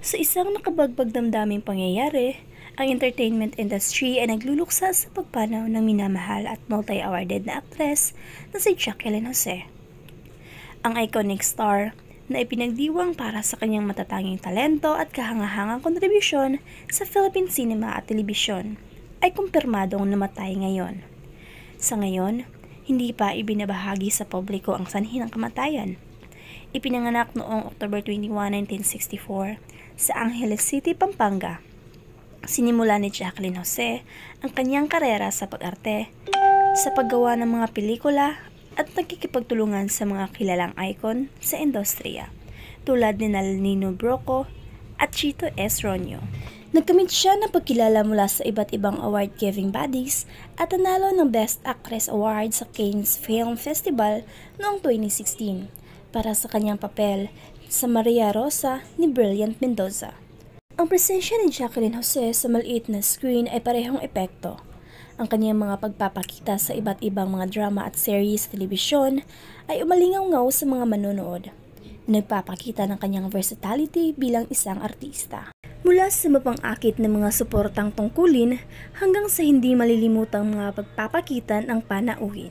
Sa isang nakabagbag damdaming pangyayari, ang entertainment industry ay nagluluksa sa pagpanaw ng minamahal at multi-awarded na aktres na si Jacqueline Jose. Ang iconic star na ipinagdiwang para sa kanyang matatanging talento at kahangahangang kontribusyon sa Philippine cinema at telebisyon ay kumpirmadong namatay ngayon. Sa ngayon, hindi pa ibinabahagi sa publiko ang sanhi ng kamatayan. Ipinanganak noong October 21, 1964 sa Angeles City, Pampanga. Sinimula ni Jacqueline Jose ang kanyang karera sa pag-arte, sa paggawa ng mga pelikula at nagkikipagtulungan sa mga kilalang icon sa industriya tulad ni Nino Broco at Chito S. Ronyo. Nagkamit siya ng pagkilala mula sa iba't ibang award-giving bodies at nanalo ng Best Actress Award sa Cannes Film Festival noong 2016 para sa kanyang papel sa Maria Rosa ni Brilliant Mendoza. Ang presensya ni Jacqueline Jose sa maliit na screen ay parehong epekto. Ang kanyang mga pagpapakita sa iba't ibang mga drama at series sa telebisyon ay umalingaw-ngaw sa mga manonood. Nagpapakita ng kanyang versatility bilang isang artista. Mula sa mapang-akit na mga suportang tungkulin hanggang sa hindi malilimutang mga pagpapakita ng panauhin.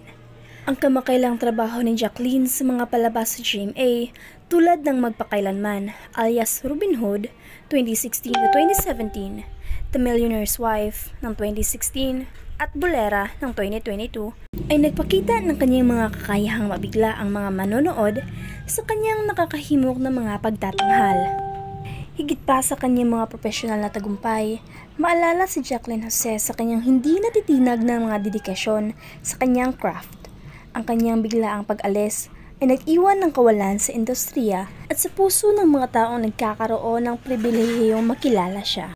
Ang kamakailang trabaho ni Jacqueline sa mga palabas sa GMA tulad ng Magpakailanman alias Robin Hood 2016-2017, The Millionaire's Wife ng 2016 at Bolera ng 2022 ay nagpakita ng kanyang mga kakayahang mabigla ang mga manonood sa kanyang nakakahimok na mga pagtatanghal. Higit pa sa kanyang mga profesional na tagumpay, maalala si Jacqueline Jose sa kanyang hindi natitinag na mga dedikasyon sa kanyang craft. Ang kanyang biglaang pag-alis ay nag-iwan ng kawalan sa industriya at sa puso ng mga taong nagkakaroon ng pribilehiyong makilala siya.